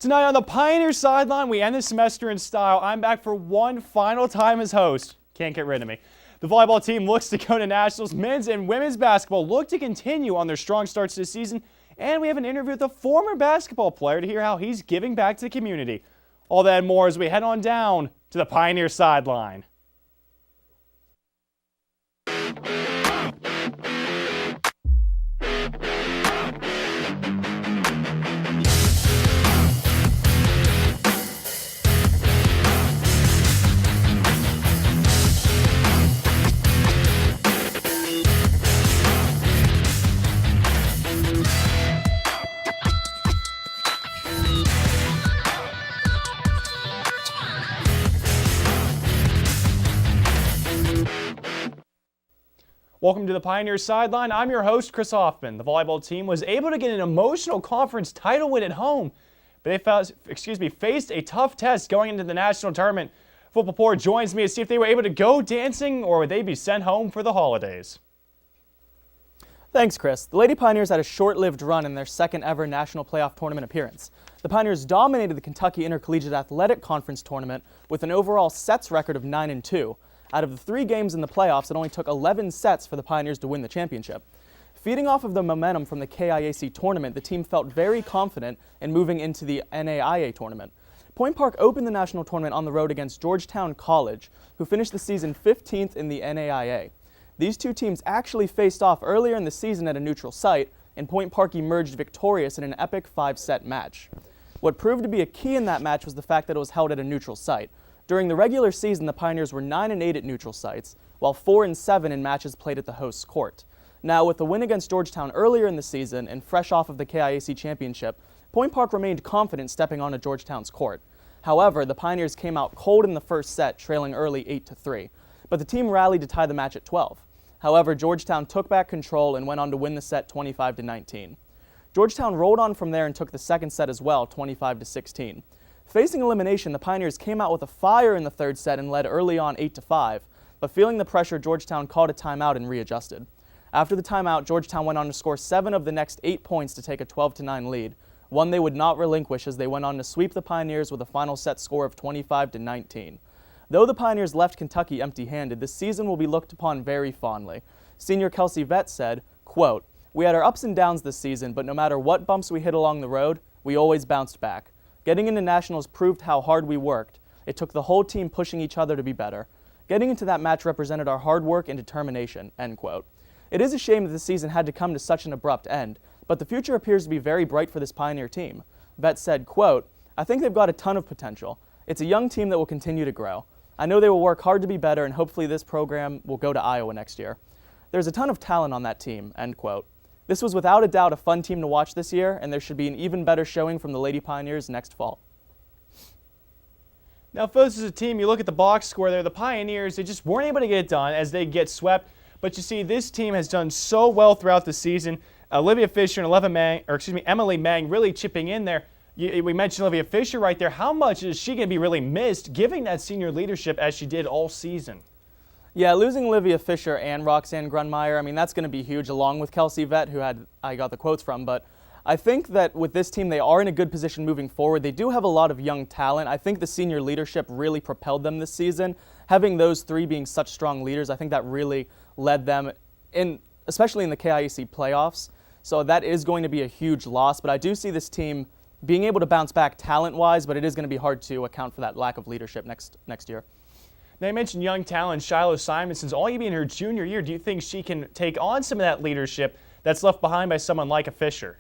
Tonight on the Pioneer Sideline, we end the semester in style. I'm back for one final time as host. Can't get rid of me. The volleyball team looks to go to nationals. Men's and women's basketball look to continue on their strong starts this season. And we have an interview with a former basketball player to hear how he's giving back to the community. All that and more as we head on down to the Pioneer Sideline. Welcome to the Pioneer Sideline. I'm your host, Chris Hoffman. The volleyball team was able to get an emotional conference title win at home, but they faced a tough test going into the national tournament. Football Report joins me to see if they were able to go dancing or would they be sent home for the holidays. Thanks, Chris. The Lady Pioneers had a short-lived run in their second ever national playoff tournament appearance. The Pioneers dominated the Kentucky Intercollegiate Athletic Conference tournament with an overall sets record of 9-2. Out of the 3 games in the playoffs, it only took 11 sets for the Pioneers to win the championship. Feeding off of the momentum from the KIAC tournament, the team felt very confident in moving into the NAIA tournament. Point Park opened the national tournament on the road against Georgetown College, who finished the season 15th in the NAIA. These two teams actually faced off earlier in the season at a neutral site, and Point Park emerged victorious in an epic 5-set match. What proved to be a key in that match was the fact that it was held at a neutral site. During the regular season, the Pioneers were 9-8 at neutral sites, while 4-7 in matches played at the host's court. Now, with the win against Georgetown earlier in the season and fresh off of the KIAC championship, Point Park remained confident stepping onto Georgetown's court. However, the Pioneers came out cold in the first set, trailing early 8-3, but the team rallied to tie the match at 12. However, Georgetown took back control and went on to win the set 25-19. Georgetown rolled on from there and took the second set as well, 25-16. Facing elimination, the Pioneers came out with a fire in the third set and led early on 8-5, but feeling the pressure, Georgetown called a timeout and readjusted. After the timeout, Georgetown went on to score 7 of the next 8 points to take a 12-9 lead, one they would not relinquish as they went on to sweep the Pioneers with a final set score of 25-19. Though the Pioneers left Kentucky empty-handed, this season will be looked upon very fondly. Senior Kelsey Vett said, quote, "We had our ups and downs this season, but no matter what bumps we hit along the road, we always bounced back. Getting into nationals proved how hard we worked. It took the whole team pushing each other to be better. Getting into that match represented our hard work and determination," end quote. It is a shame that this season had to come to such an abrupt end, but the future appears to be very bright for this Pioneer team. Vett said, quote, "I think they've got a ton of potential. It's a young team that will continue to grow. I know they will work hard to be better, and hopefully this program will go to Iowa next year. There's a ton of talent on that team," end quote. This was without a doubt a fun team to watch this year, and there should be an even better showing from the Lady Pioneers next fall. Now, folks, as a team, you look at the box score there, the Pioneers, they just weren't able to get it done as they get swept. But you see, this team has done so well throughout the season. Olivia Fisher and Emily Mang really chipping in there. We mentioned Olivia Fisher right there. How much is she going to be really missed, giving that senior leadership as she did all season? Yeah, losing Olivia Fisher and Roxanne Grunmeyer, I mean, that's going to be huge, along with Kelsey Vett, who I got the quotes from. But I think that with this team, they are in a good position moving forward. They do have a lot of young talent. I think the senior leadership really propelled them this season. Having those 3 being such strong leaders, I think that really led them, especially in the KIAC playoffs. So that is going to be a huge loss. But I do see this team being able to bounce back talent-wise, but it is going to be hard to account for that lack of leadership next year. Now, you mentioned young talent, Shiloh Simonson's only be in her junior year. Do you think she can take on some of that leadership that's left behind by someone like a Fisher?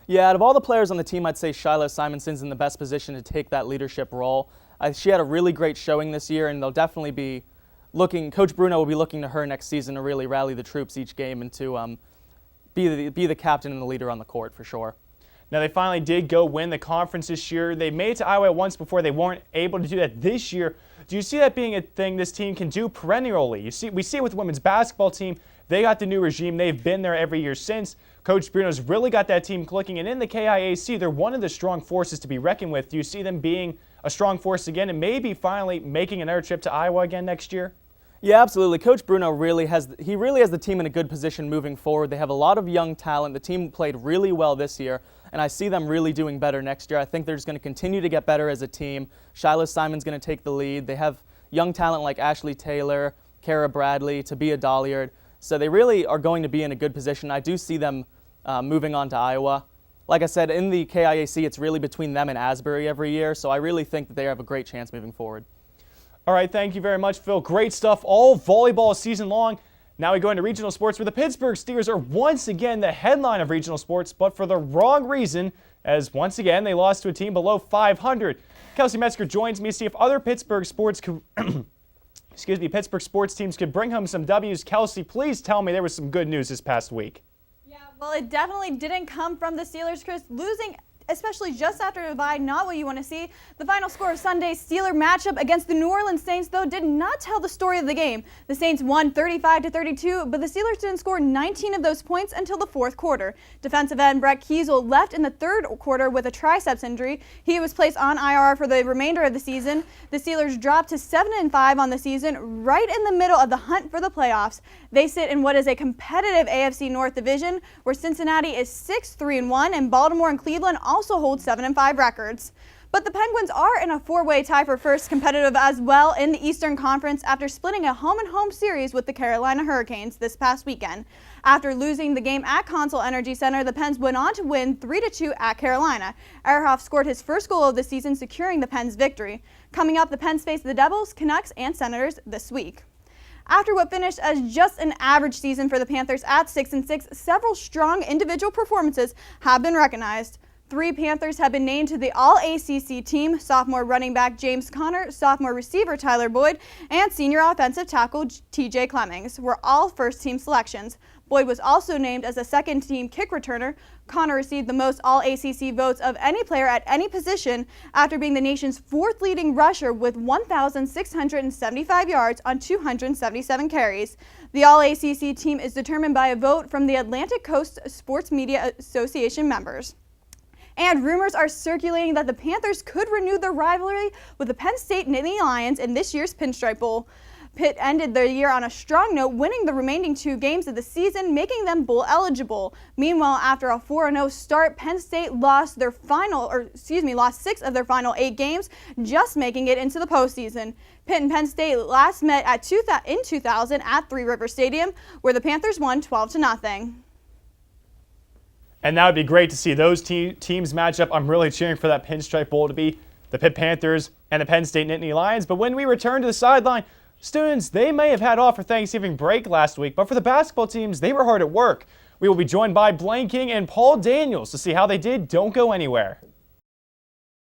Yeah, out of all the players on the team, I'd say Shiloh Simonson's in the best position to take that leadership role. She had a really great showing this year, and they'll definitely be Coach Bruno will be looking to her next season to really rally the troops each game and to be the captain and the leader on the court for sure. Now, they finally did go win the conference this year. They made it to Iowa once before. They weren't able to do that this year. Do you see that being a thing this team can do perennially? We see it with the women's basketball team. They got the new regime. They've been there every year since. Coach Bruno's really got that team clicking. And in the KIAC, they're one of the strong forces to be reckoned with. Do you see them being a strong force again and maybe finally making another trip to Iowa again next year? Yeah, absolutely. Coach Bruno really has the team in a good position moving forward. They have a lot of young talent. The team played really well this year, and I see them really doing better next year. I think they're just going to continue to get better as a team. Shiloh Simon's going to take the lead. They have young talent like Ashley Taylor, Kara Bradley, Tabia Dolliard. So they really are going to be in a good position. I do see them moving on to Iowa. Like I said, in the KIAC, it's really between them and Asbury every year, so I really think that they have a great chance moving forward. All right, thank you very much, Phil. Great stuff all volleyball season long. Now we go into regional sports where the Pittsburgh Steelers are once again the headline of regional sports, but for the wrong reason, as once again they lost to a team below 500. Kelsey Metzger joins me to see if other Pittsburgh sports Pittsburgh sports teams could bring home some W's. Kelsey, please tell me there was some good news this past week. Yeah, well, it definitely didn't come from the Steelers, Chris. Losing, especially just after a bye, not what you want to see. The final score of Sunday's Steeler matchup against the New Orleans Saints, though, did not tell the story of the game. The Saints won 35-32, but the Steelers didn't score 19 of those points until the fourth quarter. Defensive end Brett Kiesel left in the third quarter with a triceps injury. He was placed on IR for the remainder of the season. The Steelers dropped to 7-5 on the season, right in the middle of the hunt for the playoffs. They sit in what is a competitive AFC North division, where Cincinnati is 6-3-1, and Baltimore and Cleveland also hold 7-5 records. But the Penguins are in a four-way tie for first competitive as well in the Eastern Conference after splitting a home-and-home series with the Carolina Hurricanes this past weekend. After losing the game at Consol Energy Center, the Pens went on to win 3-2 at Carolina. Ehrhoff scored his first goal of the season, securing the Pens' victory. Coming up, the Pens face the Devils, Canucks, and Senators this week. After what finished as just an average season for the Panthers at 6-6, several strong individual performances have been recognized. 3 Panthers have been named to the All-ACC team: sophomore running back James Conner, sophomore receiver Tyler Boyd, and senior offensive tackle TJ Clemmings were all first-team selections. Boyd was also named as a second-team kick returner. Conner received the most All-ACC votes of any player at any position after being the nation's fourth leading rusher with 1,675 yards on 277 carries. The All-ACC team is determined by a vote from the Atlantic Coast Sports Media Association members. And rumors are circulating that the Panthers could renew their rivalry with the Penn State Nittany Lions in this year's Pinstripe Bowl. Pitt ended their year on a strong note, winning the remaining 2 games of the season, making them bowl eligible. Meanwhile, after a 4-0 start, Penn State lost 6 of their final 8 games, just making it into the postseason. Pitt and Penn State last met in 2000 at Three River Stadium, where the Panthers won 12-0. And that would be great to see those teams match up. I'm really cheering for that Pinstripe Bowl to be the Pitt Panthers and the Penn State Nittany Lions. But when we return to the sideline, students, they may have had off for Thanksgiving break last week, but for the basketball teams, they were hard at work. We will be joined by Blaine King and Paul Daniels to see how they did. Don't go anywhere.